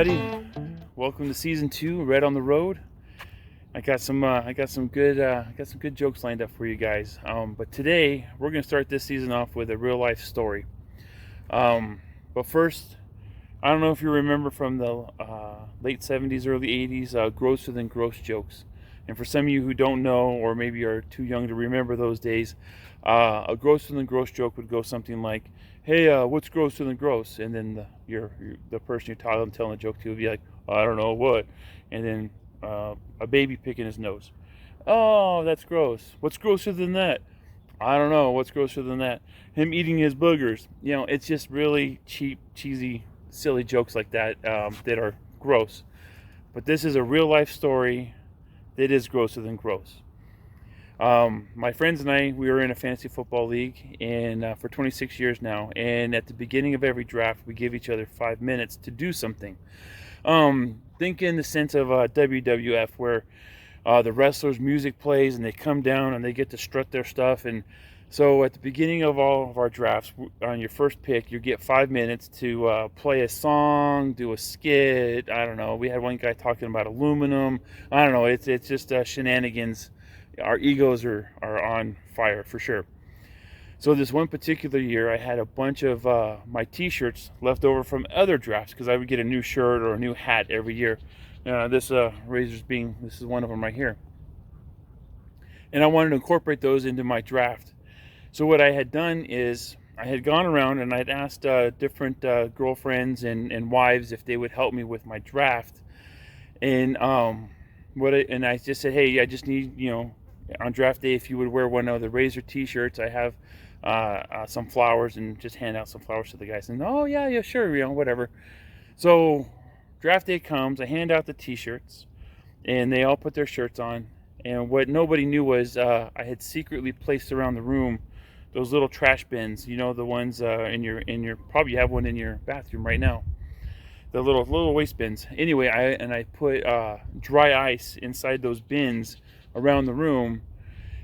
everybody. Welcome to season 2, Red on the Road. I got some good jokes lined up for you guys. But today we're gonna start this season off with a real life story. But first, I don't know if you remember from the late 70s, early 80s, grosser than gross jokes. And for some of you who don't know, or maybe are too young to remember those days, a grosser than gross joke would go something like, "Hey, what's grosser than gross?" And then the person you're telling the joke to would be like, "I don't know what," and then a baby picking his nose. "Oh, that's gross. What's grosser than that?" "I don't know. What's grosser than that?" "Him eating his boogers." It's just really cheap, cheesy, silly jokes like that that are gross. But this is a real life story that is grosser than gross. My friends and I, we were in a fantasy football league and for 26 years now. And at the beginning of every draft, we give each other 5 minutes to do something. Think in the sense of WWF, where the wrestlers' music plays and they come down and they get to strut their stuff. And so at the beginning of all of our drafts, on your first pick, you get 5 minutes to play a song, do a skit. I don't know. We had one guy talking about aluminum. I don't know. It's just shenanigans. Our egos are on fire for sure. So this one particular year, I had a bunch of my T-shirts left over from other drafts because I would get a new shirt or a new hat every year. This is one of them right here. And I wanted to incorporate those into my draft. So what I had done is I had gone around and I'd asked different girlfriends and wives if they would help me with my draft. And I just said, "Hey, I just need, on draft day, if you would wear one of the Razor T-shirts, I have some flowers," and just hand out some flowers to the guys. And "Oh yeah, sure, whatever." So draft day comes, I hand out the T-shirts, and they all put their shirts on. And what nobody knew was I had secretly placed around the room those little trash bins, the ones in your probably you have one in your bathroom right now. The little waste bins. Anyway, I put dry ice inside those bins around the room.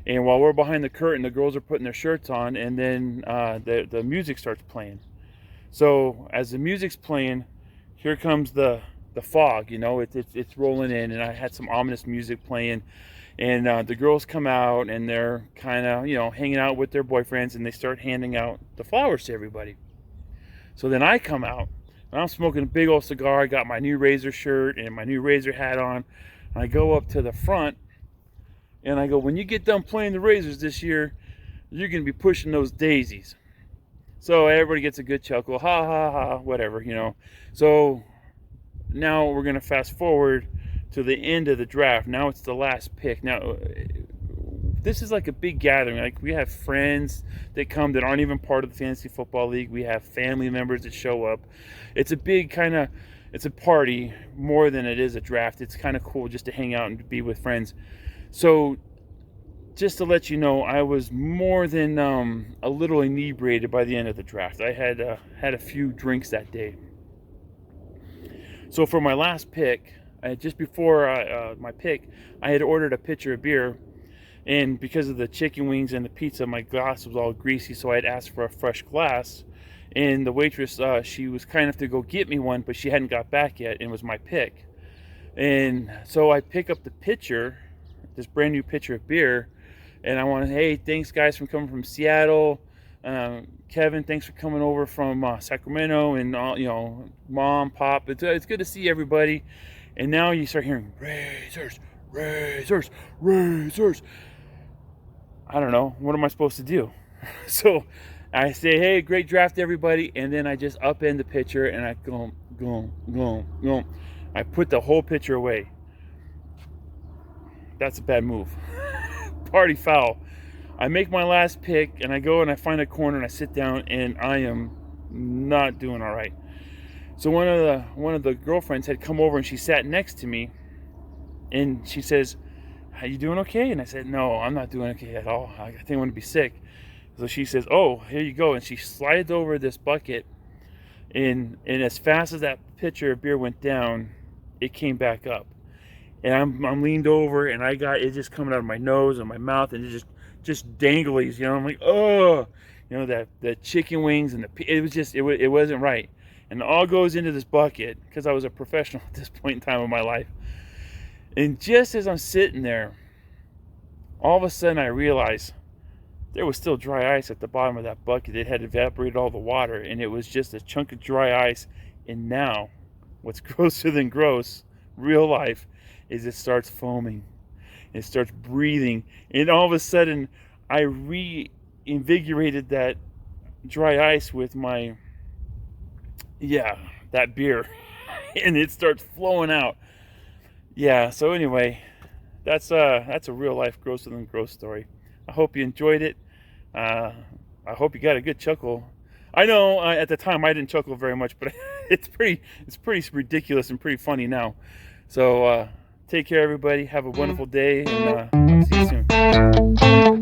And while we're behind the curtain, the girls are putting their shirts on, and then the music starts playing. So as the music's playing, here comes the fog. It's rolling in, and I had some ominous music playing. And the girls come out, and they're kind of, hanging out with their boyfriends, and they start handing out the flowers to everybody. So then I come out, and I'm smoking a big old cigar. I got my new Razor shirt and my new Razor hat on. And I go up to the front, and I go, "When you get done playing the Razors this year, you're going to be pushing those daisies." So everybody gets a good chuckle. Ha, ha, ha, whatever, So now we're going to fast forward to the end of the draft. Now it's the last pick. Now, this is like a big gathering. Like, we have friends that come that aren't even part of the fantasy football league. We have family members that show up. It's a big it's a party more than it is a draft. It's kind of cool just to hang out and be with friends. So just to let you know, I was more than a little inebriated by the end of the draft. I had a few drinks that day. So for my last pick, just before my pick, I had ordered a pitcher of beer, and because of the chicken wings and the pizza, my glass was all greasy, so I had asked for a fresh glass. And the waitress, she was kind enough to go get me one, but she hadn't got back yet, and it was my pick. And so I pick up the pitcher, this brand new pitcher of beer, and I wanted, "Hey, thanks guys for coming from Seattle. Kevin, thanks for coming over from Sacramento, and all, Mom, Pop. It's good to see everybody." And now you start hearing Razors, Razors, Razors. I don't know. What am I supposed to do? So I say, "Hey, great draft, everybody." And then I just upend the pitcher and I go. I put the whole pitcher away. That's a bad move. Party foul. I make my last pick and I go and I find a corner and I sit down, and I am not doing all right. So one of the girlfriends had come over and she sat next to me, and she says, "Are you doing okay?" And I said, "No, I'm not doing okay at all. I think I'm going to be sick." So she says, "Oh, here you go." And she slides over this bucket, and as fast as that pitcher of beer went down, it came back up. And I'm leaned over, and I got it just coming out of my nose and my mouth, and it just danglies. I'm like, oh, that the chicken wings and it was just it wasn't right. and it all goes into this bucket because I was a professional at this point in time of my life. And just as I'm sitting there, all of a sudden I realize there was still dry ice at the bottom of that bucket. It had evaporated all the water, and it was just a chunk of dry ice. And now, what's grosser than gross, real life, is it starts foaming. It starts breathing. And all of a sudden, I reinvigorated that dry ice with my, that beer. And it starts flowing out. Yeah, so anyway, that's a real life grosser than gross story. I hope you enjoyed it. I hope you got a good chuckle. I know at the time I didn't chuckle very much, but it's pretty ridiculous and pretty funny now. So take care, everybody. Have a wonderful day, and I'll see you soon.